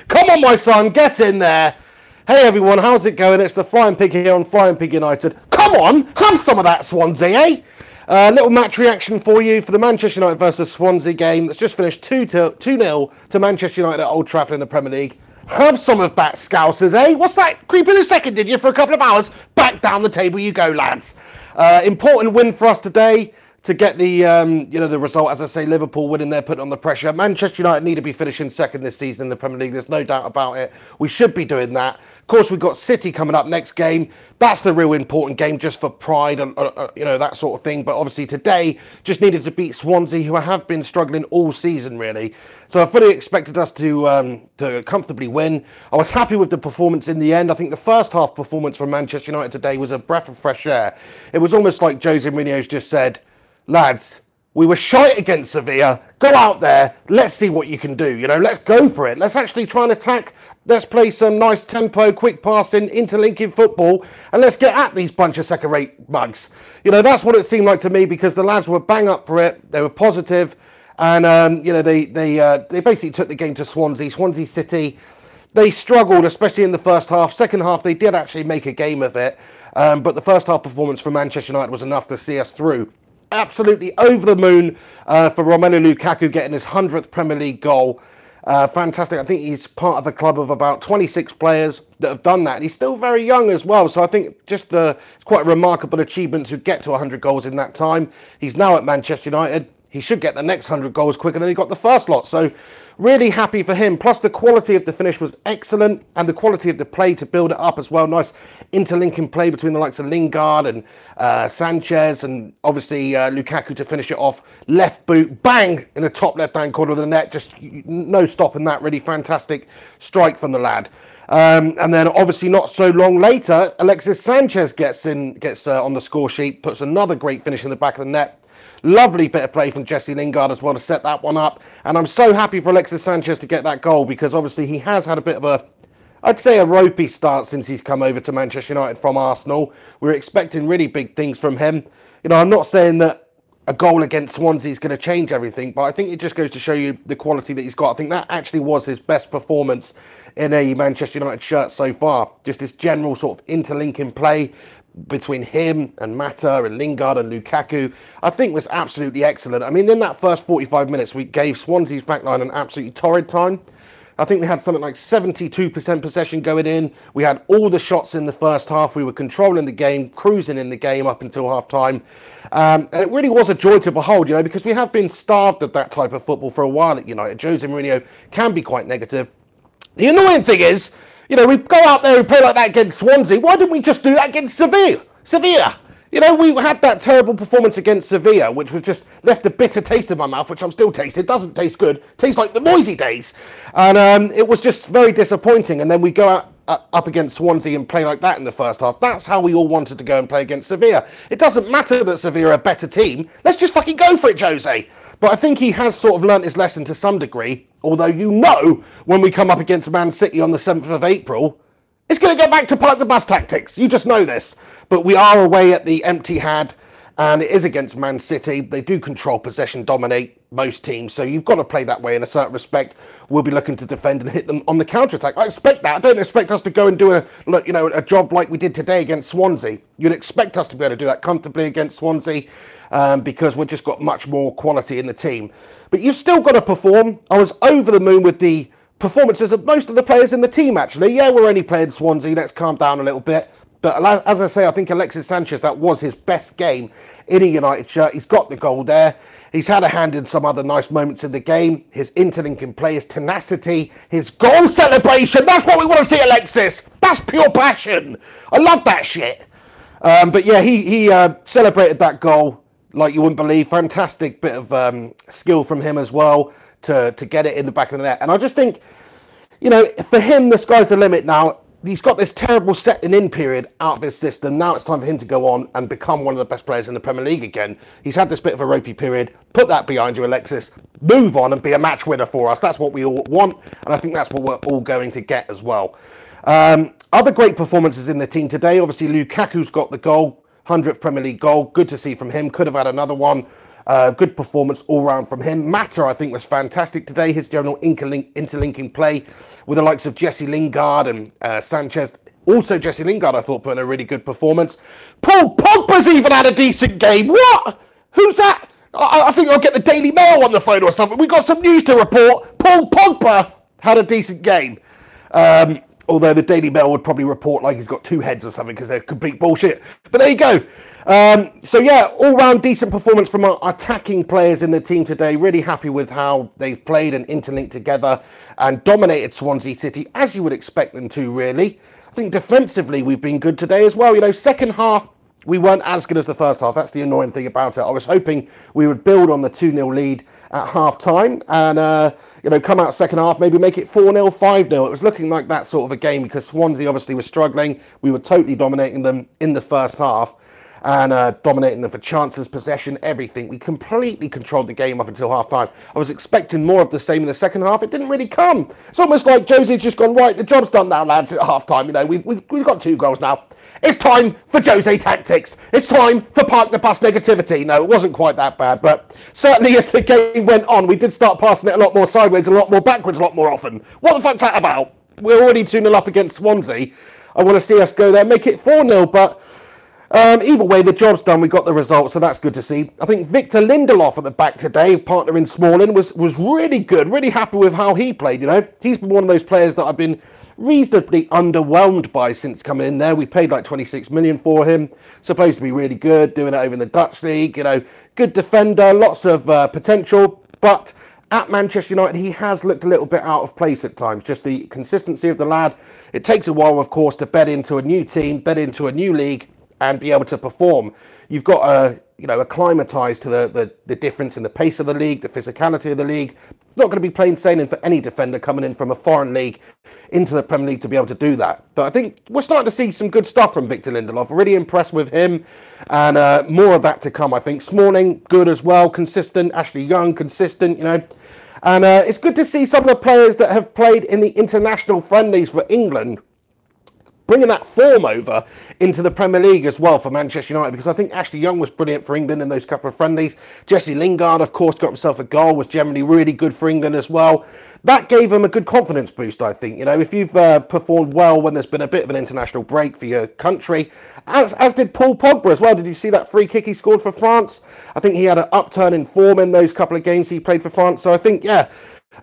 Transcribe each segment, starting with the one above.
Come on, my son, get in there. Hey, everyone, how's it going? It's the Flying Pig here on Flying Pig United. Come on, have some of that, Swansea, eh? Little match reaction for you for the Manchester United versus Swansea game that's just finished 2-0 to Manchester United at Old Trafford in the Premier League. Have some of that, Scousers, eh? What's that? Creep in a second, did you? For a couple of hours? Back down the table you go, lads. Important win for us today to get the the result. As I say, Liverpool winning there, putting on the pressure. Manchester United need to be finishing second this season in the Premier League. There's no doubt about it. We should be doing that. Of course, we've got City coming up next game. That's the real important game, just for pride and that sort of thing. But obviously today, just needed to beat Swansea, who have been struggling all season really. So I fully expected us to comfortably win. I was happy with the performance in the end. I think the first half performance from Manchester United today was a breath of fresh air. It was almost like Jose Mourinho's just said, lads, we were shite against Sevilla. Go out there. Let's see what you can do. Let's go for it. Let's actually try and attack. Let's play some nice tempo, quick passing, interlinking football, and let's get at these bunch of second-rate mugs. That's what it seemed like to me, because the lads were bang up for it. They were positive, and they basically took the game to Swansea. Swansea City, they struggled, especially in the first half. Second half, they did actually make a game of it, but the first half performance for Manchester United was enough to see us through. Absolutely over the moon for Romelu Lukaku getting his 100th Premier League goal. Fantastic. I think he's part of a club of about 26 players that have done that. And he's still very young as well. So I think just it's quite a remarkable achievement to get to 100 goals in that time. He's now at Manchester United. He should get the next 100 goals quicker than he got the first lot. So really happy for him. Plus the quality of the finish was excellent, and the quality of the play to build it up as well. Nice interlinking play between the likes of Lingard and Sanchez, and obviously Lukaku to finish it off. Left boot, bang, in the top left-hand corner of the net. Just no stopping that. Really fantastic strike from the lad. And then obviously not so long later, Alexis Sanchez gets on the score sheet, puts another great finish in the back of the net. Lovely bit of play from Jesse Lingard as well to set that one up. And I'm so happy for Alexis Sanchez to get that goal, because obviously he has had a bit of I'd say a ropey start since he's come over to Manchester United from Arsenal. We're expecting really big things from him. I'm not saying that a goal against Swansea is going to change everything, but I think it just goes to show you the quality that he's got. I think that actually was his best performance in a Manchester United shirt so far. Just this general sort of interlinking play between him and Mata and Lingard and Lukaku, I think was absolutely excellent. I mean, in that first 45 minutes, we gave Swansea's backline an absolutely torrid time. I think we had something like 72% possession going in. We had all the shots in the first half. We were controlling the game, cruising in the game up until half-time. And it really was a joy to behold, because we have been starved of that type of football for a while at United. Jose Mourinho can be quite negative. The annoying thing is, we go out there and play like that against Swansea. Why didn't we just do that against Sevilla? We had that terrible performance against Sevilla, which was just left a bitter taste in my mouth, which I'm still tasting. It doesn't taste good. Tastes like the Moisey days. And it was just very disappointing. And then we go out up against Swansea and play like that in the first half. That's how we all wanted to go and play against Sevilla. It doesn't matter that Sevilla are a better team. Let's just fucking go for it, Jose. But I think he has sort of learnt his lesson to some degree. Although when we come up against Man City on the 7th of April, it's going to go back to park the bus tactics. You just know this. But we are away at the empty had, and it is against Man City. They do control possession, dominate most teams, so you've got to play that way in a certain respect. We'll be looking to defend and hit them on the counter-attack. I expect that. I don't expect us to go and do a job like we did today against Swansea. You'd expect us to be able to do that comfortably against Swansea, because we've just got much more quality in the team. But you've still got to perform. I was over the moon with the performances of most of the players in the team, actually. Yeah, we're only playing Swansea. Let's calm down a little bit. But as I say, I think Alexis Sanchez, that was his best game in a United shirt. He's got the goal there. He's had a hand in some other nice moments in the game. His interlinking play, his tenacity, his goal celebration. That's what we want to see, Alexis. That's pure passion. I love that shit. But yeah, he celebrated that goal like you wouldn't believe. Fantastic bit of skill from him as well to get it in the back of the net. And I just think, for him, the sky's the limit now. He's got this terrible setting in period out of his system. Now it's time for him to go on and become one of the best players in the Premier League again. He's had this bit of a ropey period. Put that behind you, Alexis. Move on and be a match winner for us. That's what we all want, and I think that's what we're all going to get as well. Other great performances in the team today. Obviously, Lukaku's got the goal, 100th Premier League goal. Good to see from him. Could have had another one. Good performance all round from him. Mata, I think, was fantastic today. His general interlinking play with the likes of Jesse Lingard and Sanchez. Also, Jesse Lingard, I thought, put in a really good performance. Paul Pogba's even had a decent game. What? Who's that? I think I'll get the Daily Mail on the phone or something. We've got some news to report. Paul Pogba had a decent game. Although the Daily Mail would probably report like he's got two heads or something because they're complete bullshit. But there you go. So yeah, all-round decent performance from our attacking players in the team today. Really happy with how they've played and interlinked together and dominated Swansea City, as you would expect them to, really. I think defensively we've been good today as well. You know, second half, we weren't as good as the first half. That's the annoying thing about it. I was hoping we would build on the 2-0 lead at half-time and, you know, come out second half, maybe make it 4-0, 5-0. It was looking like that sort of a game because Swansea obviously was struggling. We were totally dominating them in the first half and dominating them for chances, possession, everything. We completely controlled the game up until half-time. I was expecting more of the same in the second half. It didn't really come. It's almost like Jose's just gone, right, the job's done now, lads, at half-time. You know, we've got 2 goals now. It's time for Jose tactics. It's time for park the bus negativity. No, it wasn't quite that bad, but certainly as the game went on, we did start passing it a lot more sideways, a lot more backwards, a lot more often. What the fuck's that about? We're already 2-0 up against Swansea. I want to see us go there, make it 4-0, but either way, the job's done. We got the result, so that's good to see. I think Victor Lindelof at the back today, partner in Smalling, was really good. Really happy with how he played, you know. He's been one of those players that I've been reasonably underwhelmed by since coming in there. We paid like 26 million for him. Supposed to be really good, doing it over in the Dutch league, you know. Good defender, lots of potential, but at Manchester United, he has looked a little bit out of place at times. Just the consistency of the lad. It takes a while, of course, to bed into a new team, bed into a new league, and be able to perform. You've got to, you know, acclimatise to the difference in the pace of the league, the physicality of the league. It's not going to be plain sailing for any defender coming in from a foreign league into the Premier League to be able to do that. But I think we're starting to see some good stuff from Victor Lindelof. Really impressed with him, and more of that to come, I think. Smalling, good as well, consistent. Ashley Young, consistent, you know. And it's good to see some of the players that have played in the international friendlies for England bringing that form over into the Premier League as well for Manchester United, because I think Ashley Young was brilliant for England in those couple of friendlies. Jesse Lingard, of course, got himself a goal, was generally really good for England as well. That gave him a good confidence boost, I think. You know, if you've performed well when there's been a bit of an international break for your country, as did Paul Pogba as well. Did you see that free kick he scored for France? I think he had an upturn in form in those couple of games he played for France. So I think, yeah,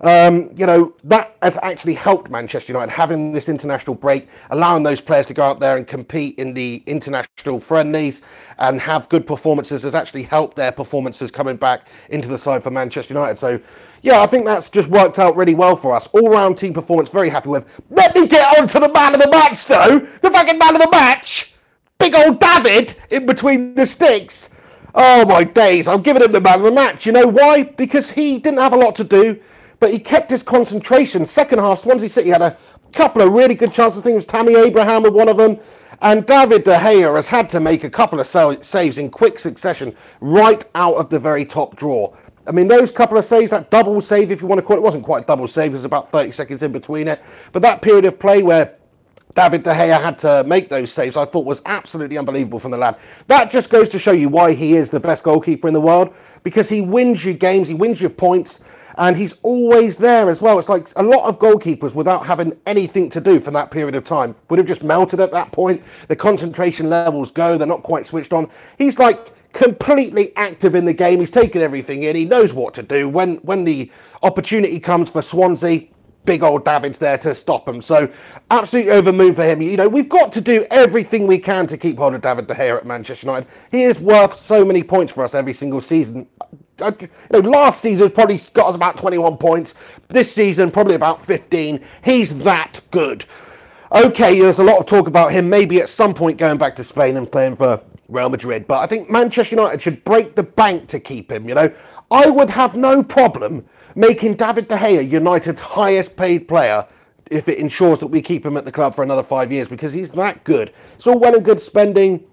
you know, that has actually helped Manchester United, having this international break, allowing those players to go out there and compete in the international friendlies and have good performances has actually helped their performances coming back into the side for Manchester United. So, yeah, I think that's just worked out really well for us. All-round team performance, very happy with. Let me get on to the man of the match, though. The fucking man of the match. Big old David in between the sticks. Oh, my days. I'm giving him the man of the match. You know why? Because he didn't have a lot to do, but he kept his concentration. Second half, Swansea City had a couple of really good chances. I think it was Tammy Abraham with one of them. And David De Gea has had to make a couple of saves in quick succession right out of the very top drawer. I mean, those couple of saves, that double save, if you want to call it, wasn't quite a double save. It was about 30 seconds in between it. But that period of play where David De Gea had to make those saves, I thought was absolutely unbelievable from the lad. That just goes to show you why he is the best goalkeeper in the world, because he wins you games, he wins your points, and he's always there as well. It's like a lot of goalkeepers, without having anything to do for that period of time, would have just melted at that point. The concentration levels go, they're not quite switched on. He's like completely active in the game. He's taken everything in. He knows what to do. When the opportunity comes for Swansea, big old David's there to stop him. So absolutely over the moon for him. You know, we've got to do everything we can to keep hold of David De Gea at Manchester United. He is worth so many points for us every single season. You know, last season probably got us about 21 points. This season probably about 15. He's that good. Okay, there's a lot of talk about him maybe at some point going back to Spain and playing for Real Madrid, but I think Manchester United should break the bank to keep him. You know, I would have no problem making David De Gea United's highest paid player if it ensures that we keep him at the club for another 5 years, because he's that good. It's all well and good spending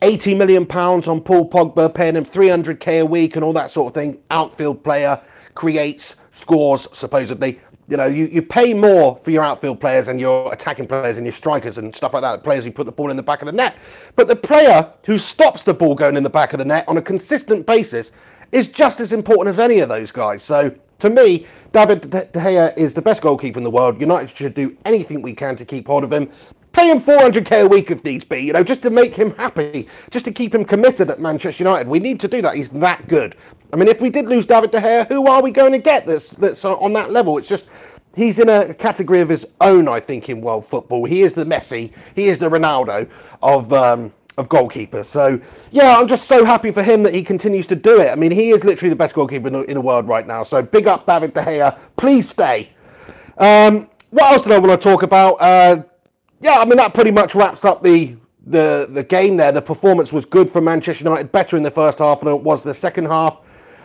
£80 million on Paul Pogba, paying him 300k a week and all that sort of thing. Outfield player, creates, scores, supposedly. You know, you pay more for your outfield players and your attacking players and your strikers and stuff like that, players who put the ball in the back of the net. But the player who stops the ball going in the back of the net on a consistent basis is just as important as any of those guys. So, to me, David De Gea is the best goalkeeper in the world. United should do anything we can to keep hold of him. Pay him 400k a week if needs be, just to make him happy, just to keep him committed at Manchester United. We need to do that. He's that good. I mean, if we did lose David De Gea, who are we going to get that's on that level? It's just, he's in a category of his own, I think, in world football. He is the Messi, he is the Ronaldo of goalkeepers. So, yeah, I'm just so happy for him that he continues to do it. I mean, he is literally the best goalkeeper in the world right now. So, big up David De Gea. Please stay. What else did I want to talk about? Yeah, I mean, that pretty much wraps up the game there. The performance was good for Manchester United, better in the first half than it was the second half.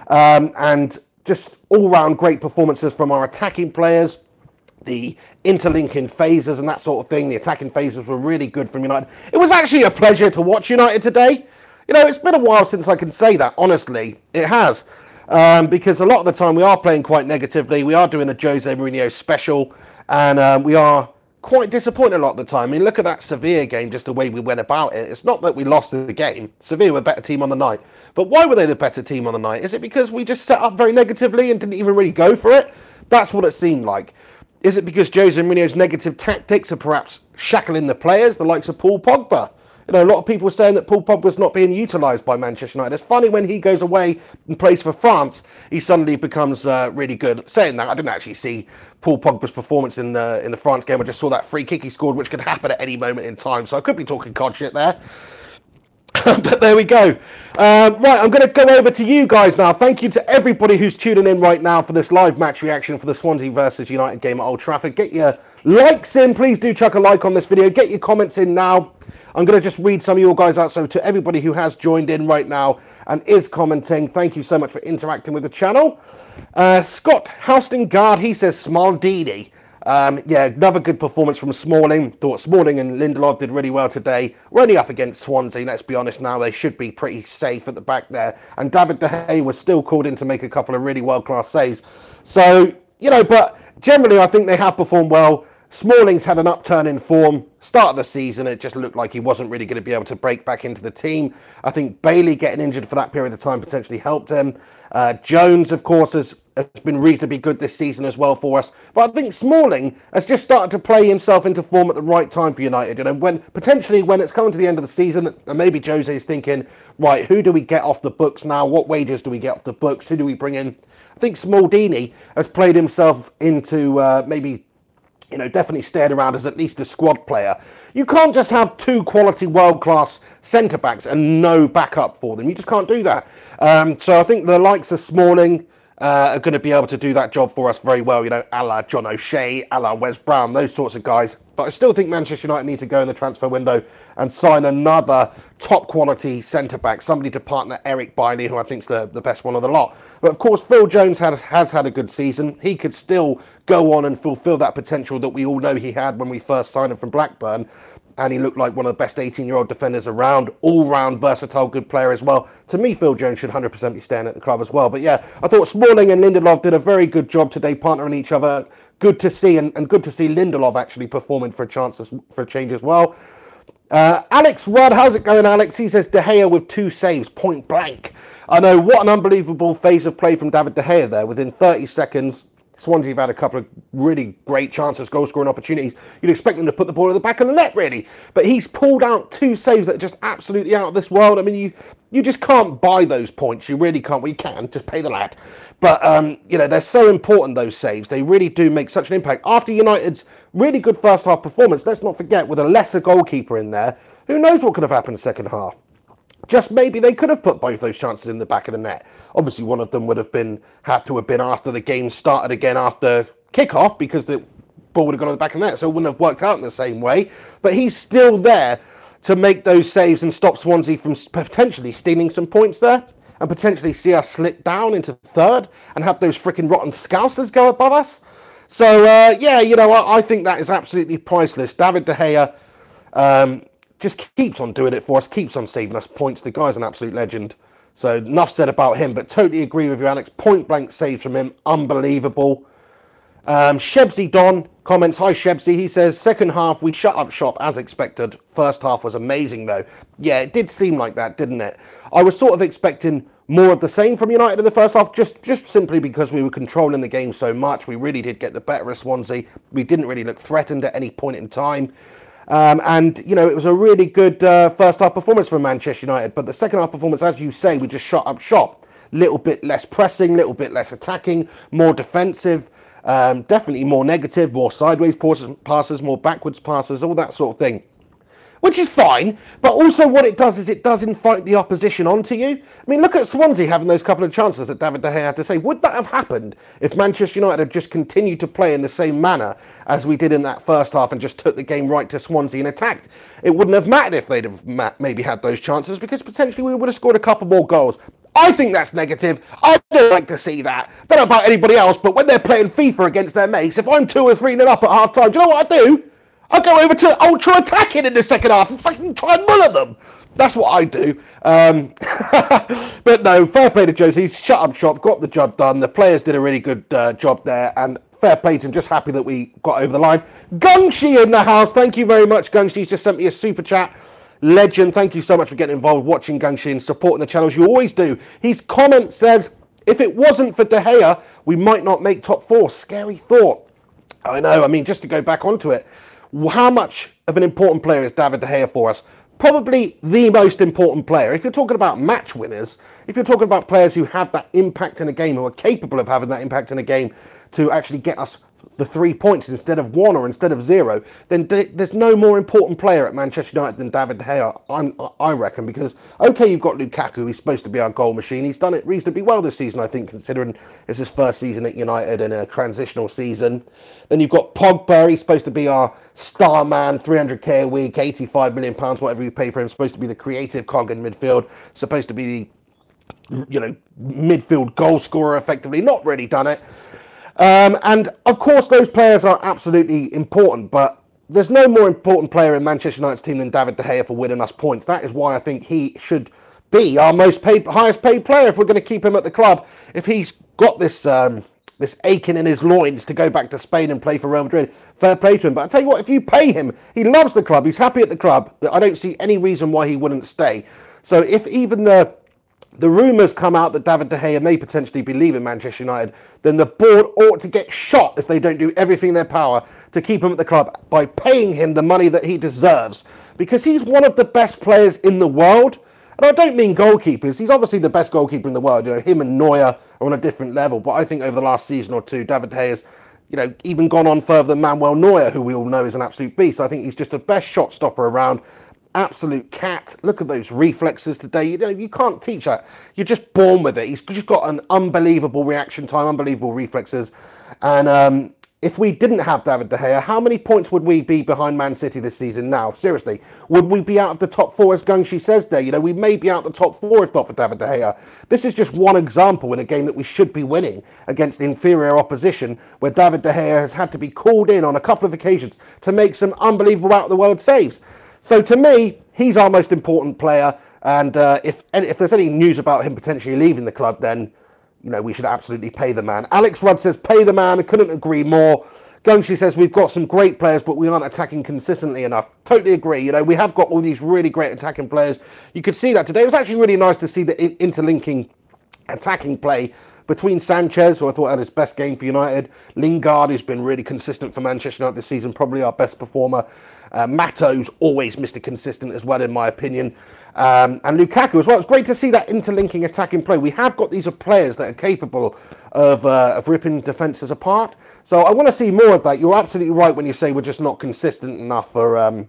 And just all-round great performances from our attacking players. The interlinking phases and that sort of thing. The attacking phases were really good from United. It was actually a pleasure to watch United today. It's been a while since I can say that, honestly. It has. Because a lot of the time we are playing quite negatively. We are doing a Jose Mourinho special. And we are quite disappointed a lot of the time. I mean, look at that Sevilla game, just the way we went about it. It's not that we lost the game. Sevilla were a better team on the night. But why were they the better team on the night? Is it because we just set up very negatively and didn't even really go for it? That's what it seemed like. Is it because Jose Mourinho's negative tactics are perhaps shackling the players, the likes of Paul Pogba? A lot of people are saying that Paul Pogba's not being utilised by Manchester United. It's funny when he goes away and plays for France, he suddenly becomes really good. Saying that, I didn't actually see Paul Pogba's performance in the France game. I just saw that free kick he scored, which could happen at any moment in time. So I could be talking cod shit there. But there we go. Right, I'm going to go over to you guys now. Thank you to everybody who's tuning in right now for this live match reaction for the Swansea versus United game at Old Trafford. Get your likes in. Please do chuck a like on this video. Get your comments in now. I'm going to just read some of your guys out. So to everybody who has joined in right now and is commenting, thank you so much for interacting with the channel. Scott Houston-Guard, he says Smaldini. Yeah, another good performance from Smalling. Thought Smalling and Lindelof did really well today. We're only up against Swansea, let's be honest now. They should be pretty safe at the back there. And David De Gea was still called in to make a couple of really world-class saves. So, but generally I think they have performed well. Smalling's had an upturn in form. Start of the season, it just looked like he wasn't really going to be able to break back into the team. I think Bailey getting injured for that period of time potentially helped him. Jones, of course, has been reasonably good this season as well for us. But I think Smalling has just started to play himself into form at the right time for United. When it's coming to the end of the season, and maybe Jose is thinking, right, who do we get off the books now? What wages do we get off the books? Who do we bring in? I think Smaldini has played himself into maybe definitely stared around as at least a squad player. You can't just have two quality world-class centre-backs and no backup for them. You just can't do that. So I think the likes of Smalling are going to be able to do that job for us very well, a la John O'Shea, a la Wes Brown, those sorts of guys. But I still think Manchester United need to go in the transfer window and sign another top-quality centre-back, somebody to partner Eric Bailly, who I think is the best one of the lot. But, of course, Phil Jones has had a good season. He could still go on and fulfil that potential that we all know he had when we first signed him from Blackburn. And he looked like one of the best 18-year-old defenders around, all-round, versatile, good player as well. To me, Phil Jones should 100% be staying at the club as well. But yeah, I thought Smalling and Lindelof did a very good job today, partnering each other. Good to see, and good to see Lindelof actually performing for a change as well. Alex Rudd, how's it going, Alex? He says De Gea with 2 saves, point blank. I know, what an unbelievable phase of play from David De Gea there. Within 30 seconds, Swansea have had a couple of really great chances, goal-scoring opportunities. You'd expect them to put the ball at the back of the net, really. But he's pulled out 2 saves that are just absolutely out of this world. I mean, you just can't buy those points. You really can't. Well, you can. Just pay the lad. But, they're so important, those saves. They really do make such an impact. After United's really good first-half performance, let's not forget, with a lesser goalkeeper in there, who knows what could have happened second half. Just maybe they could have put both those chances in the back of the net. Obviously, one of them would have to have been after the game started again after kickoff, because the ball would have gone to the back of the net, so it wouldn't have worked out in the same way. But he's still there to make those saves and stop Swansea from potentially stealing some points there, and potentially see us slip down into third and have those freaking rotten Scousers go above us. So, yeah, I think that is absolutely priceless. David De Gea just keeps on doing it for us, keeps on saving us points. The guy's an absolute legend. So enough said about him, but totally agree with you, Alex. Point blank saves from him, unbelievable. Shebsy Don comments, hi Shebsy, he says, second half we shut up shop as expected. First half was amazing though. Yeah, it did seem like that, didn't it? I was sort of expecting more of the same from United in the first half, just simply because we were controlling the game so much. We really did get the better of Swansea. We didn't really look threatened at any point in time. And, you know, it was a really good first half performance from Manchester United. But the second half performance, as you say, we just shut up shop. Little bit less pressing, little bit less attacking, more defensive, definitely more negative, more sideways passes, more backwards passes, all that sort of thing. Which is fine, but also what it does is it does invite the opposition onto you. I mean, look at Swansea having those couple of chances that David De Gea had to say. Would that have happened if Manchester United had just continued to play in the same manner as we did in that first half and just took the game right to Swansea and attacked? It wouldn't have mattered if they'd have maybe had those chances, because potentially we would have scored a couple more goals. I think that's negative. I don't like to see that. Don't know about anybody else, but when they're playing FIFA against their mates, if I'm 2 or 3-0 up at half time, do you know what I do? I go over to ultra attacking in the second half and fucking try and muller them. That's what I do. But no, fair play to Jose. He's shut up shop, got the job done. The players did a really good job there, and fair play to him. Just happy that we got over the line. Gungshi in the house. Thank you very much, Gungshi. He's just sent me a super chat. Legend. Thank you so much for getting involved, watching Gungshi and supporting the channels. You always do. His comment says, if it wasn't for De Gea, we might not make top 4. Scary thought. I know. I mean, just to go back onto it, how much of an important player is David De Gea for us? Probably the most important player. If you're talking about match winners, if you're talking about players who have that impact in a game, who are capable of having that impact in a game to actually get us the 3 points instead of 1 or instead of 0, then there's no more important player at Manchester United than David De Gea, I reckon, because, okay, you've got Lukaku, he's supposed to be our goal machine. He's done it reasonably well this season, I think, considering it's his first season at United in a transitional season. Then you've got Pogba, he's supposed to be our star man, 300k a week, £85 million, whatever you pay for him, supposed to be the creative cog in midfield, supposed to be the, you know, midfield goal scorer effectively, not really done it. And of course those players are absolutely important, but there's no more important player in Manchester United's team than David De Gea for winning us points. That is why I think he should be our highest paid player if we're going to keep him at the club. If he's got this this aching in his loins to go back to Spain and play for Real Madrid, fair play to him. But I tell you what, if you pay him, he loves the club, he's happy at the club, I don't see any reason why he wouldn't stay. So if even the rumours come out that David De Gea may potentially be leaving Manchester United, then the board ought to get shot if they don't do everything in their power to keep him at the club by paying him the money that he deserves. Because he's one of the best players in the world. And I don't mean goalkeepers. He's obviously the best goalkeeper in the world. You know, him and Neuer are on a different level. But I think over the last season or two, David De Gea has, you know, even gone on further than Manuel Neuer, who we all know is an absolute beast. I think he's just the best shot stopper around. Absolute cat. Look at those reflexes today. You know, you can't teach that. You're just born with it. He's just got an unbelievable reaction time, unbelievable reflexes. And if we didn't have David De Gea, how many points would we be behind Man City this season now? Seriously, would we be out of the top 4, as Gungshi says there? You know, we may be out of the top 4 if not for David De Gea. This is just one example in a game that we should be winning against inferior opposition, where David De Gea has had to be called in on a couple of occasions to make some unbelievable out-of-the-world saves. So to me, he's our most important player, and if there's any news about him potentially leaving the club, then, you know, we should absolutely pay the man. Alex Rudd says, pay the man. I couldn't agree more. Gungshi says, we've got some great players, but we aren't attacking consistently enough. Totally agree. You know, we have got all these really great attacking players. You could see that today. It was actually really nice to see the interlinking attacking play between Sanchez, who I thought had his best game for United, Lingard, who's been really consistent for Manchester United this season, probably our best performer. Mato's always Mr. Consistent as well, in my opinion. And Lukaku as well. It's great to see that interlinking attacking play. We have got these players that are capable of ripping defences apart. So I want to see more of that. You're absolutely right when you say we're just not consistent enough for,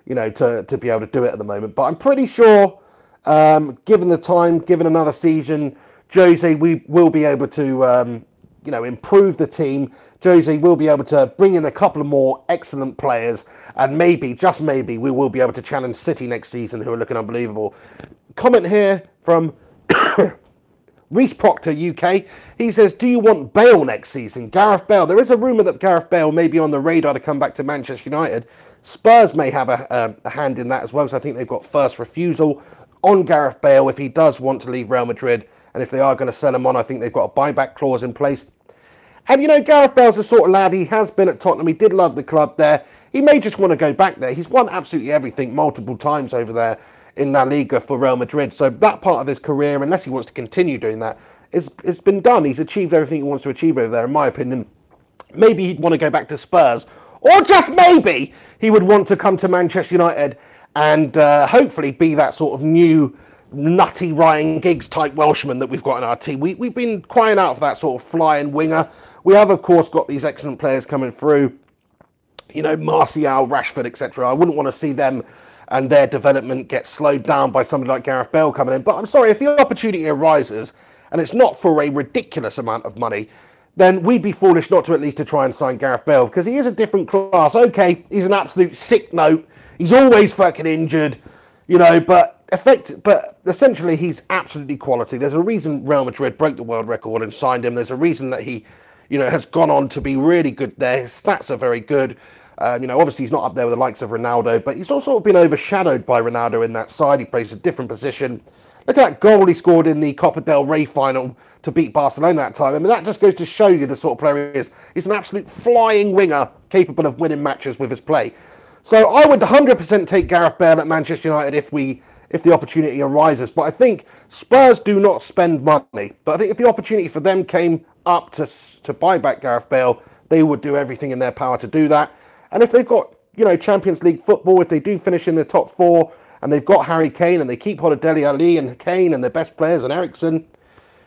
you know, to be able to do it at the moment. But I'm pretty sure, given the time, given another season, Jose, we will be able to, you know, improve the team. Jose will be able to bring in a couple of more excellent players, and maybe, just maybe, we will be able to challenge City next season, who are looking unbelievable. Comment here from Reese Proctor, UK. He says, do you want Bale next season? Gareth Bale. There is a rumour that Gareth Bale may be on the radar to come back to Manchester United. Spurs may have a hand in that as well, so I think they've got first refusal on Gareth Bale if he does want to leave Real Madrid. And if they are going to sell him on, I think they've got a buyback clause in place. And, you know, Gareth Bale's the sort of lad, he has been at Tottenham. He did love the club there. He may just want to go back there. He's won absolutely everything multiple times over there in La Liga for Real Madrid. So that part of his career, unless he wants to continue doing that, it's been done. He's achieved everything he wants to achieve over there, in my opinion. Maybe he'd want to go back to Spurs, or just maybe he would want to come to Manchester United and hopefully be that sort of new nutty Ryan Giggs type Welshman that we've got in our team. We've been crying out for that sort of flying winger. We have, of course, got these excellent players coming through, you know, Martial, Rashford, etc. I wouldn't want to see them and their development get slowed down by somebody like Gareth Bale coming in. But I'm sorry, if the opportunity arises and it's not for a ridiculous amount of money, then we'd be foolish not to at least to try and sign Gareth Bale, because he is a different class. Okay, he's an absolute sick note. He's always fucking injured, you know, but essentially he's absolutely quality. There's a reason Real Madrid broke the world record and signed him. There's a reason that he, you know, has gone on to be really good there. His stats are very good. You know, obviously he's not up there with the likes of Ronaldo, but he's also been overshadowed by Ronaldo in that side. He plays a different position. Look at that goal he scored in the Copa del Rey final to beat Barcelona that time. I mean, that just goes to show you the sort of player he is. He's an absolute flying winger, capable of winning matches with his play. So I would 100% take Gareth Bale at Manchester United if the opportunity arises. But I think Spurs do not spend money. But I think if the opportunity for them came up to buy back Gareth Bale, they would do everything in their power to do that. And if they've got, you know, Champions League football, if they do finish in the top four, and they've got Harry Kane, and they keep hold of Dele Alli and Kane and their best players and Eriksen,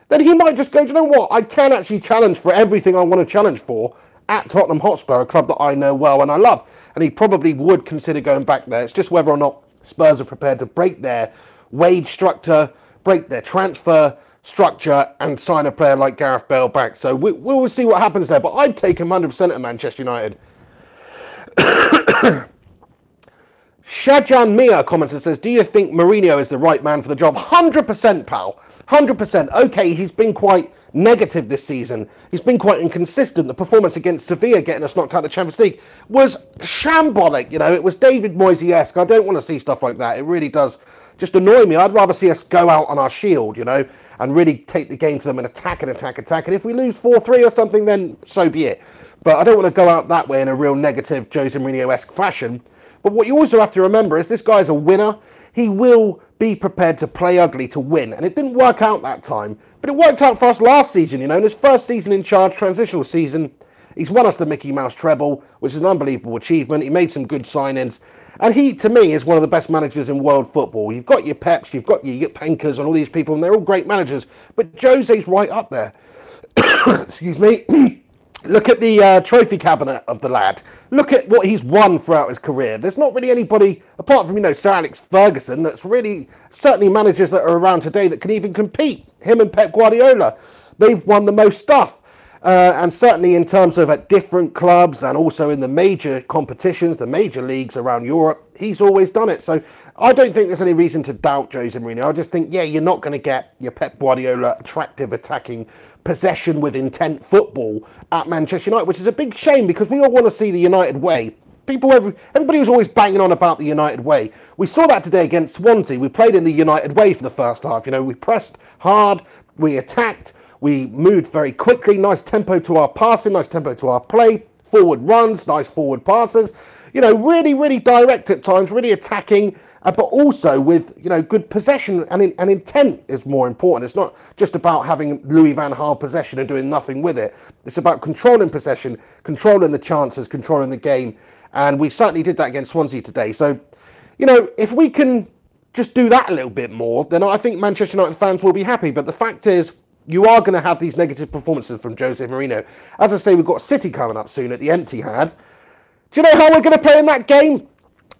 then he might just go, do you know what? I can actually challenge for everything I want to challenge for at Tottenham Hotspur, a club that I know well and I love. And he probably would consider going back there. It's just whether or not Spurs are prepared to break their wage structure, break their transfer structure, and sign a player like Gareth Bale back. So we'll see what happens there. But I'd take him 100% at Manchester United. Shajan Mia comments and says, do you think Mourinho is the right man for the job? 100%, pal. 100%. Okay, he's been quite negative this season. He's been quite inconsistent. The performance against Sevilla, getting us knocked out of the Champions League, was shambolic. You know, it was David Moyes-esque. I don't want to see stuff like that. It really does just annoy me. I'd rather see us go out on our shield, you know, and really take the game to them and attack and attack, attack. And if we lose 4-3 or something, then so be it. But I don't want to go out that way in a real negative Jose Mourinho-esque fashion. But what you also have to remember is this guy's a winner. He will be prepared to play ugly to win. And it didn't work out that time. But it worked out for us last season, you know. In his first season in charge, transitional season, he's won us the Mickey Mouse treble, which is an unbelievable achievement. He made some good signings. And he, to me, is one of the best managers in world football. You've got your Peps, you've got your Pankers and all these people, and they're all great managers. But Jose's right up there. Excuse me. Look at the trophy cabinet of the lad. Look at what he's won throughout his career. There's not really anybody, apart from, you know, Sir Alex Ferguson, that's really, certainly managers that are around today that can even compete. Him and Pep Guardiola, they've won the most stuff. And certainly in terms of at different clubs and also in the major competitions, the major leagues around Europe, he's always done it. So I don't think there's any reason to doubt Jose Mourinho. I just think, yeah, you're not going to get your Pep Guardiola attractive attacking possession with intent football at Manchester United, which is a big shame because we all want to see the United way. Everybody was always banging on about the United way. We saw that today against Swansea. We played in the United way for the first half. You know, we pressed hard, we attacked, we moved very quickly, nice tempo to our passing, nice tempo to our play, forward runs, nice forward passes. You know, really, really direct at times, really attacking, but also with, you know, good possession and intent is more important. It's not just about having Louis van Gaal possession and doing nothing with it. It's about controlling possession, controlling the chances, controlling the game. And we certainly did that against Swansea today. So, you know, if we can just do that a little bit more, then I think Manchester United fans will be happy. But the fact is, you are going to have these negative performances from Jose Mourinho. As I say, we've got City coming up soon at the Etihad. Do you know how we're going to play in that game?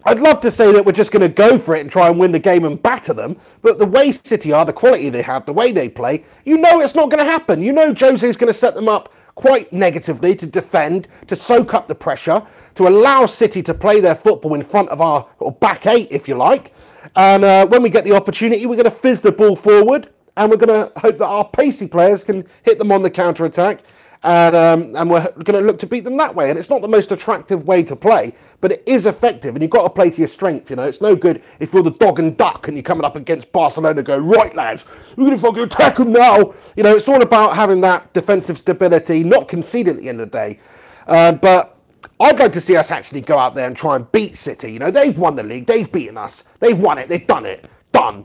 I'd love to say that we're just going to go for it and try and win the game and batter them. But the way City are, the quality they have, the way they play, you know it's not going to happen. You know Jose's going to set them up quite negatively to defend, to soak up the pressure, to allow City to play their football in front of our back eight, if you like. And when we get the opportunity, we're going to fizz the ball forward. And we're going to hope that our pacey players can hit them on the counter-attack. And we're going to look to beat them that way. And it's not the most attractive way to play, but it is effective. And you've got to play to your strength, you know. It's no good if you're the dog and duck and you're coming up against Barcelona and go, right, lads, we're going to fucking attack them now. You know, it's all about having that defensive stability, not conceding at the end of the day. But I'd like to see us actually go out there and try and beat City. You know, they've won the league. They've beaten us. They've won it. They've done it. run.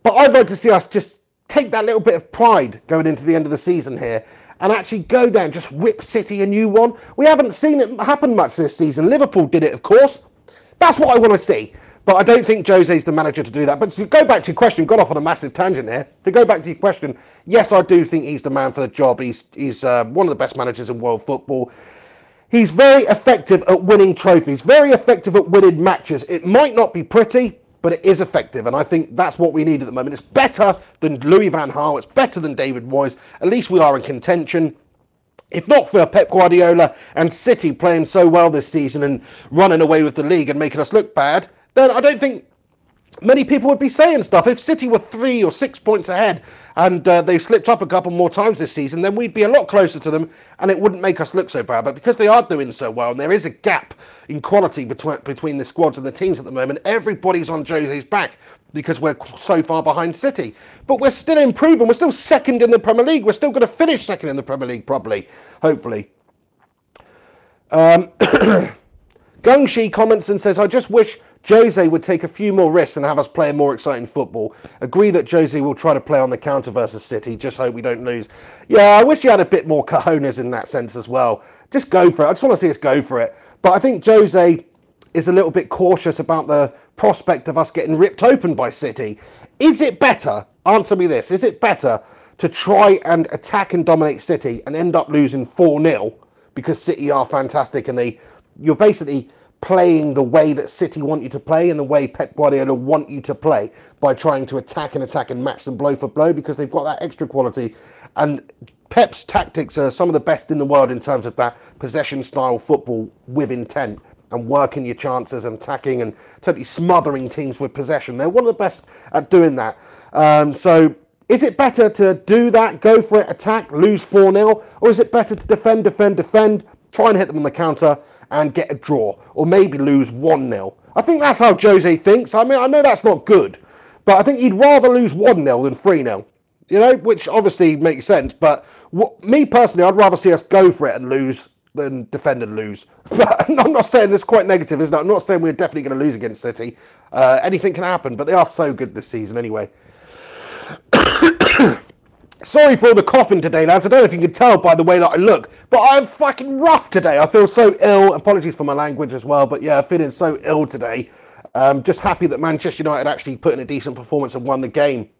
But I'd like to see us just take that little bit of pride going into the end of the season here and actually go there and just whip City a new one. We haven't seen it happen much this season. Liverpool did it, of course. That's what I want to see. But I don't think Jose's the manager to do that. But to go back to your question, got off on a massive tangent here. To go back to your question, yes, I do think he's the man for the job. He's one of the best managers in world football. He's very effective at winning trophies, very effective at winning matches. It might not be pretty, but it is effective, and I think that's what we need at the moment. It's better than Louis van Gaal, it's better than David Moyes. At least we are in contention. If not for Pep Guardiola and City playing so well this season and running away with the league and making us look bad, then I don't think many people would be saying stuff. If City were 3 or 6 points ahead and they've slipped up a couple more times this season, then we'd be a lot closer to them and it wouldn't make us look so bad. But because they are doing so well and there is a gap in quality between the squads and the teams at the moment, everybody's on Jose's back because we're so far behind City. But we're still improving. We're still second in the Premier League. We're still going to finish second in the Premier League, probably, hopefully. Gungshi comments and says, I just wish Jose would take a few more risks and have us play more exciting football. Agree that Jose will try to play on the counter versus City. Just hope we don't lose. Yeah, I wish he had a bit more cojones in that sense as well. Just go for it. I just want to see us go for it. But I think Jose is a little bit cautious about the prospect of us getting ripped open by City. Is it better, answer me this, is it better to try and attack and dominate City and end up losing 4-0 because City are fantastic and you're basically playing the way that City want you to play and the way Pep Guardiola want you to play by trying to attack and match them blow for blow because they've got that extra quality. And Pep's tactics are some of the best in the world in terms of that possession style football with intent and working your chances and attacking and totally smothering teams with possession. They're one of the best at doing that. So is it better to do that, go for it, attack, lose 4-0? Or is it better to defend, try and hit them on the counter and get a draw, or maybe lose 1-0. I think that's how Jose thinks. I mean, I know that's not good, but I think he'd rather lose 1-0 than 3-0, you know, which obviously makes sense. But me personally, I'd rather see us go for it and lose than defend and lose. But I'm not saying this quite negative, isn't it? I'm not saying we're definitely going to lose against City. Anything can happen, but they are so good this season anyway. Sorry for all the coughing today, lads. I don't know if you can tell by the way that I look, but I'm fucking rough today. I feel so ill. Apologies for my language as well, but yeah, I'm feeling so ill today. Just happy that Manchester United actually put in a decent performance and won the game.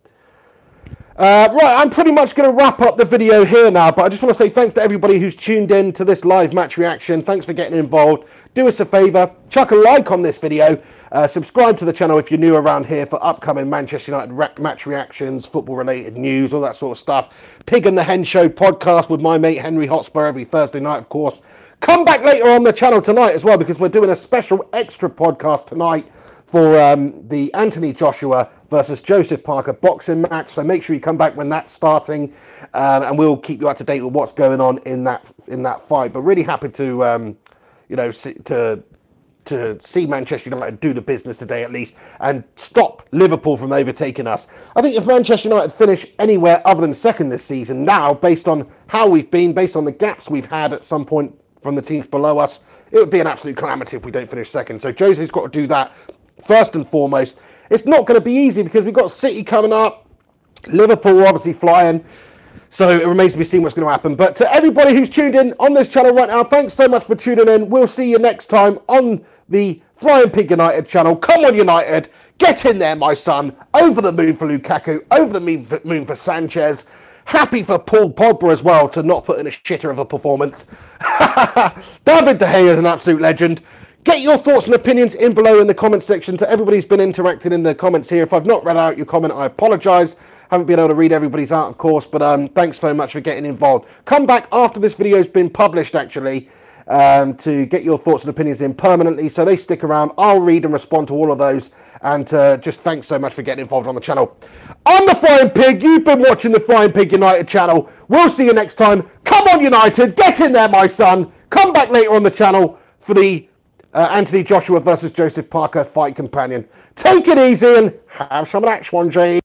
Right, I'm pretty much going to wrap up the video here now, but I just want to say thanks to everybody who's tuned in to this live match reaction. Thanks for getting involved. Do us a favour, chuck a like on this video. Subscribe to the channel if you're new around here for upcoming Manchester United match reactions, football-related news, all that sort of stuff. Pig and the Hen Show podcast with my mate Henry Hotspur every Thursday night, of course. Come back later on the channel tonight as well, because we're doing a special extra podcast tonight for the Anthony Joshua versus Joseph Parker boxing match. So make sure you come back when that's starting, and we'll keep you up to date with what's going on in that fight. But really happy to to see Manchester United do the business today at least and stop Liverpool from overtaking us. I think if Manchester United finish anywhere other than second this season now, based on how we've been, based on the gaps we've had at some point from the teams below us, it would be an absolute calamity if we don't finish second. So Jose's got to do that first and foremost. It's not going to be easy because we've got City coming up, Liverpool obviously flying. So it remains to be seen what's going to happen. But to everybody who's tuned in on this channel right now, thanks so much for tuning in. We'll see you next time on the Flying Pig United channel. Come on, United. Get in there, my son. Over the moon for Lukaku. Over the moon for Sanchez. Happy for Paul Pogba as well to not put in a shitter of a performance. David De Gea is an absolute legend. Get your thoughts and opinions in below in the comment section. To everybody who's been interacting in the comments here, if I've not read out your comment, I apologise. Haven't been able to read everybody's out, of course, but thanks very much for getting involved. Come back after this video's been published, actually, to get your thoughts and opinions in permanently, so they stick around. I'll read and respond to all of those, and just thanks so much for getting involved on the channel. I'm the Flying Pig. You've been watching the Flying Pig United channel. We'll see you next time. Come on, United. Get in there, my son. Come back later on the channel for the Anthony Joshua versus Joseph Parker fight companion. Take it easy and have some of that, Swansea.